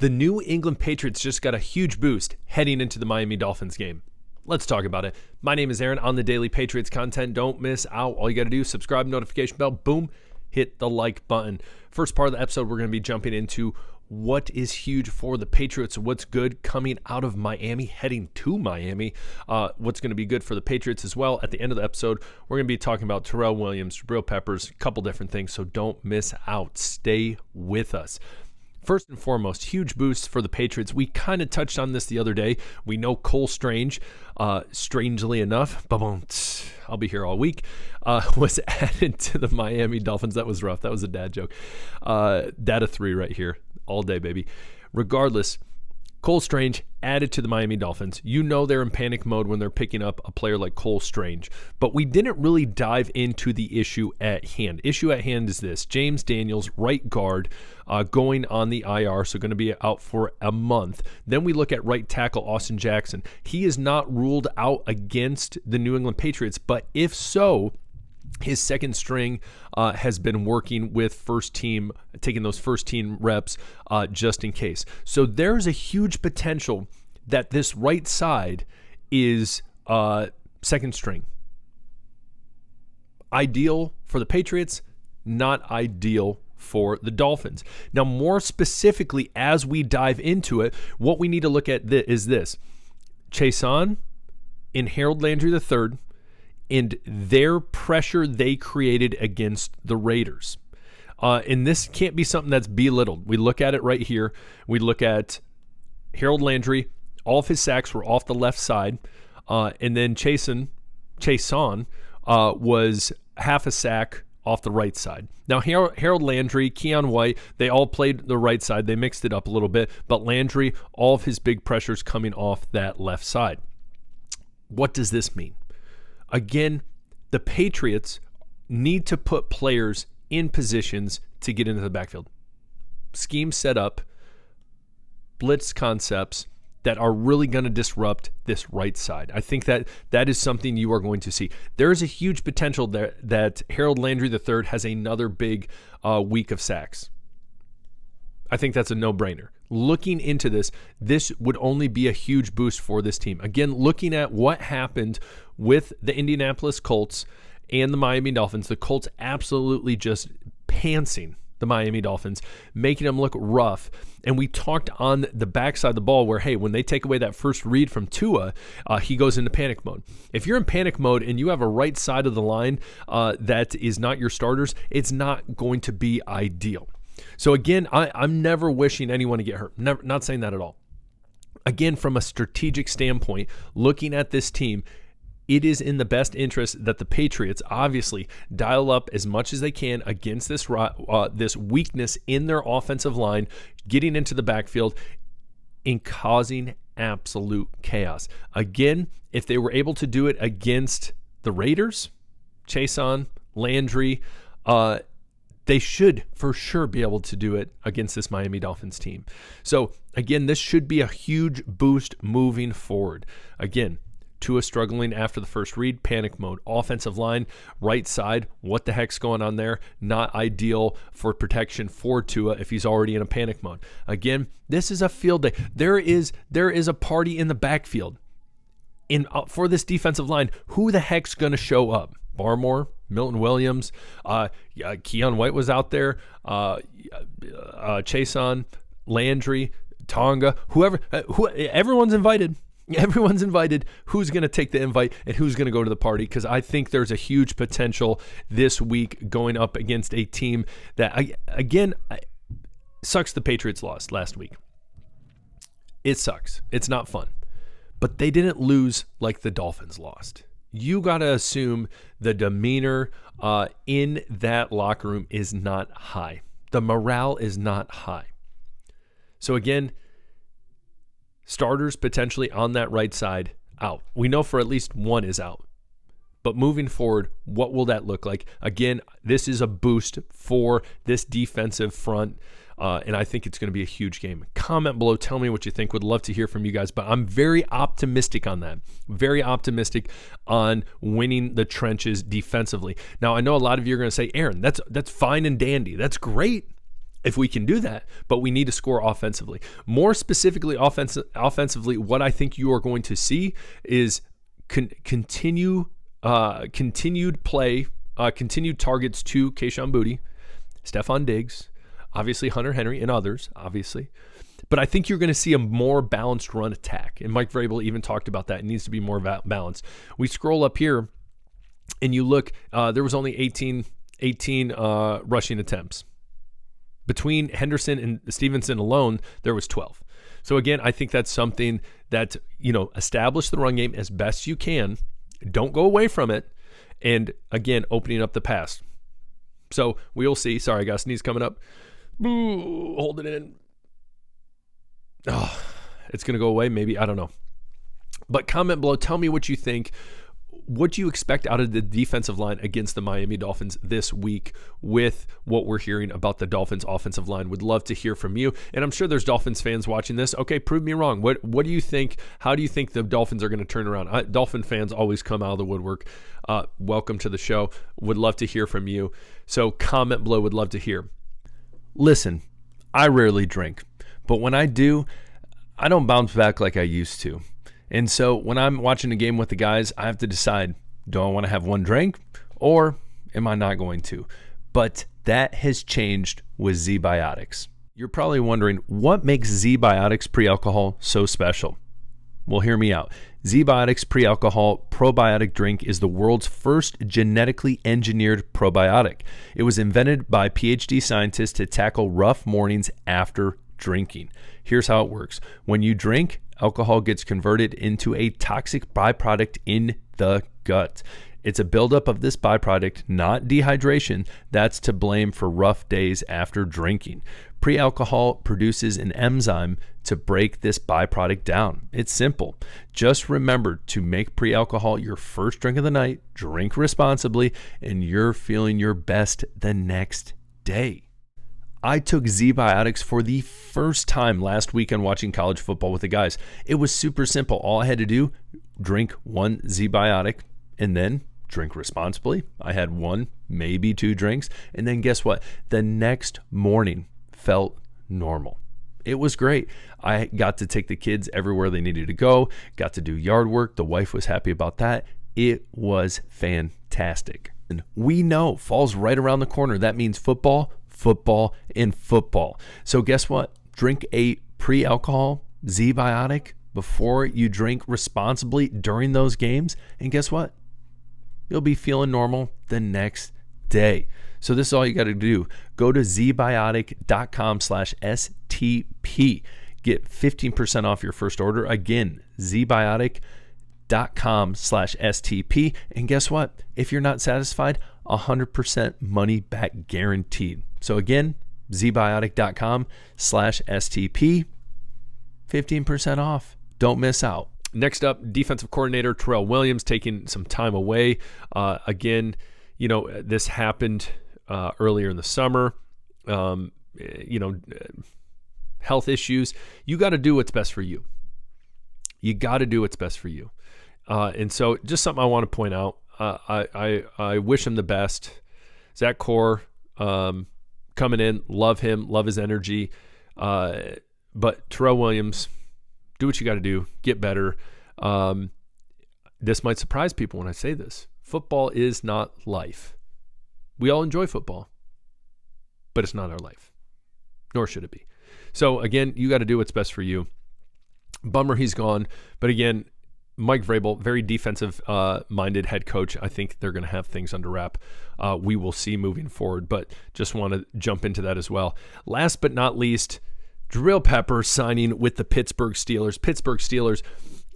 The New England Patriots just got a huge boost heading into the Miami Dolphins game. Let's talk about it. My name is Aaron. On the daily Patriots content, don't miss out. All you got to do is subscribe, notification bell, boom, hit the like button. First part of the episode, we're going to be jumping into what is huge for the Patriots, what's good coming out of Miami, heading to Miami, what's going to be good for the Patriots as well. At the end of the episode, we're going to be talking about Terrell Williams, Jabrill Peppers, a couple different things, so don't miss out. Stay with us. First and foremost, huge boost for the Patriots. We kind of touched on this the other day. We know Cole Strange, strangely enough, I'll be here all week, was added to the Miami Dolphins. That was rough. That was a dad joke. Data 3 right here. All day, baby. Regardless, Cole Strange added to the Miami Dolphins. You know they're in panic mode when they're picking up a player like Cole Strange. But we didn't really dive into the issue at hand. Issue at hand is this. James Daniels, right guard, going on the IR, so going to be out for a month. Then we look at right tackle Austin Jackson. He is not ruled out against the New England Patriots, but if so, his second string has been working with first team, taking those first team reps just in case. So there's a huge potential that this right side is second string. Ideal for the Patriots, not ideal for the Dolphins. Now, more specifically, as we dive into it, what we need to look at is this. Chason and Harold Landry III and their pressure they created against the Raiders. And this can't be something that's belittled. We look at it right here. We look at Harold Landry. All of his sacks were off the left side. And then Chason was half a sack off the right side. Now, Harold Landry, Keon White, they all played the right side. They mixed it up a little bit. But Landry, all of his big pressures coming off that left side. What does this mean? Again, the Patriots need to put players in positions to get into the backfield. Scheme set up, blitz concepts that are really going to disrupt this right side. I think that is something you are going to see. There is a huge potential there that Harold Landry III has another big week of sacks. I think that's a no-brainer. Looking into this would only be a huge boost for this team. Again, looking at what happened with the Indianapolis Colts and the Miami Dolphins, the Colts absolutely just pantsing the Miami Dolphins, making them look rough. And we talked on the backside of the ball where, hey, when they take away that first read from Tua, he goes into panic mode. If you're in panic mode and you have a right side of the line that is not your starters, it's not going to be ideal. So again, I'm never wishing anyone to get hurt. Never, not saying that at all. Again, from a strategic standpoint, looking at this team, it is in the best interest that the Patriots obviously dial up as much as they can against this weakness in their offensive line, getting into the backfield and causing absolute chaos. Again, if they were able to do it against the Raiders, Chason, Landry, they should for sure be able to do it against this Miami Dolphins team. So again, this should be a huge boost moving forward. Again, Tua struggling after the first read, panic mode. Offensive line, right side, what the heck's going on there? Not ideal for protection for Tua if he's already in a panic mode. Again, this is a field day. There is a party in the backfield. For this defensive line, who the heck's going to show up? Barmore, Milton Williams, Keon White was out there, Chason, Landry, Tonga, everyone's invited. Everyone's invited. Who's going to take the invite and who's going to go to the party? Because I think there's a huge potential this week going up against a team that, again, sucks the Patriots lost last week. It sucks. It's not fun. But they didn't lose like the Dolphins lost. You got to assume the demeanor in that locker room is not high. The morale is not high. So again, starters potentially on that right side out. We know for at least one is out. But moving forward, what will that look like? Again, this is a boost for this defensive front, and I think it's going to be a huge game. Comment below. Tell me what you think. Would love to hear from you guys, but I'm very optimistic on that. Very optimistic on winning the trenches defensively. Now, I know a lot of you are going to say, Aaron, that's fine and dandy. That's great. if we can do that, but we need to score offensively. More specifically, offensively, what I think you are going to see is continued play, continued targets to Kayshon Boutte, Stephon Diggs, obviously Hunter Henry, and others, obviously. But I think you're going to see a more balanced run attack. And Mike Vrabel even talked about that. It needs to be more balanced. We scroll up here, and you look, there was only 18 rushing attempts. Between Henderson and Stevenson alone, there was 12. So again, I think that's something that, establish the run game as best you can. Don't go away from it. And again, opening up the pass. So we'll see. Sorry, I got a sneeze coming up. Ooh, hold it in. Oh, it's going to go away. Maybe. I don't know. But comment below. Tell me what you think. What do you expect out of the defensive line against the Miami Dolphins this week with what we're hearing about the Dolphins offensive line? Would love to hear from you. And I'm sure there's Dolphins fans watching this. Okay, prove me wrong. What do you think? How do you think the Dolphins are going to turn around? Dolphin fans always come out of the woodwork. Welcome to the show. Would love to hear from you. So comment below. Would love to hear. Listen, I rarely drink, but when I do, I don't bounce back like I used to. And so when I'm watching a game with the guys, I have to decide, do I want to have one drink or am I not going to? But that has changed with Z-Biotics. You're probably wondering, what makes Z-Biotics pre-alcohol so special? Well, hear me out. Z-Biotics pre-alcohol probiotic drink is the world's first genetically engineered probiotic. It was invented by PhD scientists to tackle rough mornings after drinking. Here's how it works. When you drink, alcohol gets converted into a toxic byproduct in the gut. It's a buildup of this byproduct, not dehydration, that's to blame for rough days after drinking. Pre-alcohol produces an enzyme to break this byproduct down. It's simple. Just remember to make pre-alcohol your first drink of the night, drink responsibly, and you're feeling your best the next day. I took Z-Biotics for the first time last weekend watching college football with the guys. It was super simple. All I had to do, drink one Z-Biotic and then drink responsibly. I had one, maybe two drinks. And then guess what? The next morning felt normal. It was great. I got to take the kids everywhere they needed to go, got to do yard work. The wife was happy about that. It was fantastic. And we know fall's right around the corner. That means football, and football. So guess what? Drink a pre-alcohol Z-Biotic before you drink responsibly during those games. And guess what? You'll be feeling normal the next day. So this is all you got to do. Go to zbiotic.com/STP. Get 15% off your first order. Again, zbiotic.com/STP. And guess what? If you're not satisfied, 100% money back guaranteed. So again, zbiotic.com/STP, 15% off. Don't miss out. Next up, defensive coordinator Terrell Williams taking some time away. Again, this happened earlier in the summer. Health issues. You got to do what's best for you. You got to do what's best for you. And so just something I want to point out. I wish him the best. Zach Core, coming in, love him, love his energy. But Terrell Williams, do what you got to do, get better. This might surprise people when I say this. Football is not life. We all enjoy football, but it's not our life, nor should it be. So again, you got to do what's best for you. Bummer he's gone, but again, Mike Vrabel, very defensive-minded head coach. I think they're going to have things under wrap. We will see moving forward, but just want to jump into that as well. Last but not least, Jabrill Peppers signing with the Pittsburgh Steelers. Pittsburgh Steelers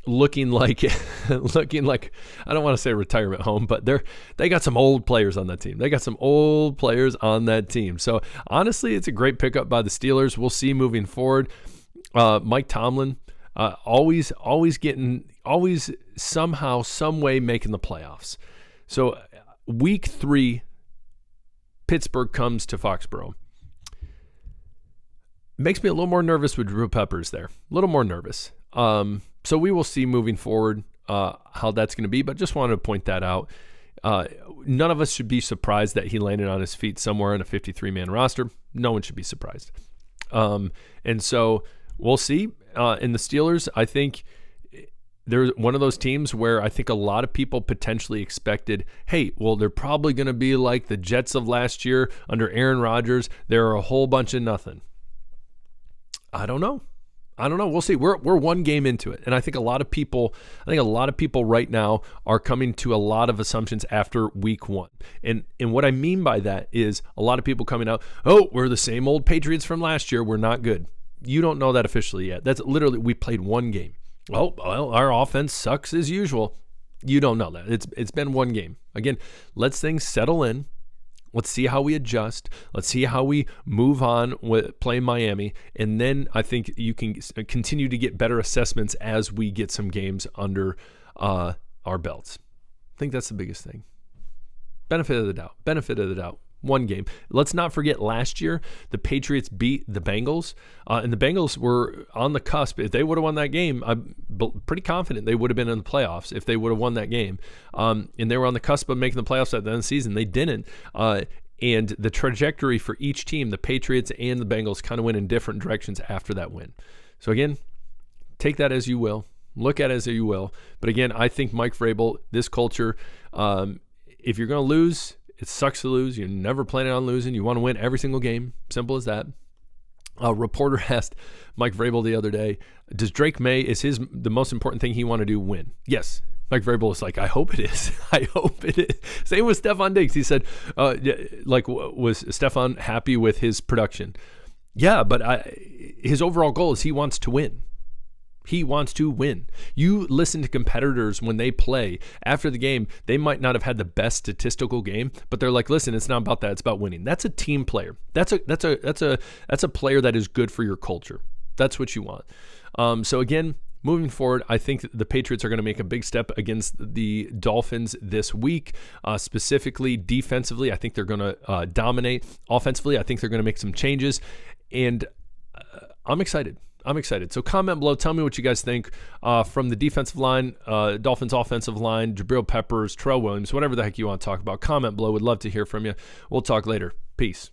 looking like I don't want to say a retirement home, but they got some old players on that team. So honestly, it's a great pickup by the Steelers. We'll see moving forward. Mike Tomlin, always somehow, some way making the playoffs. So week 3, Pittsburgh comes to Foxborough. Makes me a little more nervous with Jabrill Peppers there. A little more nervous. So we will see moving forward how that's going to be, but just wanted to point that out. None of us should be surprised that he landed on his feet somewhere in a 53-man roster. No one should be surprised. And so we'll see. In the Steelers, I think they're one of those teams where I think a lot of people potentially expected, hey, well, they're probably going to be like the Jets of last year under Aaron Rodgers. They're a whole bunch of nothing. I don't know. We'll see. We're one game into it, and I think a lot of people right now are coming to a lot of assumptions after week 1. And what I mean by that is a lot of people coming out, oh, we're the same old Patriots from last year. We're not good. You don't know that officially yet. That's literally, we played one game. Oh, well, our offense sucks as usual. You don't know that. It's been one game. Again, let's things settle in. Let's see how we adjust. Let's see how we move on with playing Miami. And then I think you can continue to get better assessments as we get some games under our belts. I think that's the biggest thing. Benefit of the doubt. One game. Let's not forget last year, the Patriots beat the Bengals, and the Bengals were on the cusp. If they would have won that game, I'm pretty confident they would have been in the playoffs if they would have won that game. And they were on the cusp of making the playoffs at the end of the season. They didn't. And the trajectory for each team, the Patriots and the Bengals, kind of went in different directions after that win. So again, take that as you will. Look at it as you will. But again, I think Mike Vrabel, this culture, if you're going to lose, it sucks to lose. You're never planning on losing. You want to win every single game. Simple as that. A reporter asked Mike Vrabel the other day, does Drake May, is the most important thing he want to do win? Yes. Mike Vrabel was like, I hope it is. I hope it is. Same with Stephon Diggs. He said, was Stephon happy with his production? Yeah, but his overall goal is he wants to win. He wants to win. You listen to competitors when they play after the game, they might not have had the best statistical game, but they're like, listen, it's not about that. It's about winning. That's a team player. That's a player that is good for your culture. That's what you want. So again, moving forward, I think the Patriots are going to make a big step against the Dolphins this week, specifically defensively. I think they're going to dominate. Offensively, I think they're going to make some changes, and I'm excited. So comment below. Tell me what you guys think from the defensive line, Dolphins offensive line, Jabrill Peppers, Terrell Williams, whatever the heck you want to talk about. Comment below. Would love to hear from you. We'll talk later. Peace.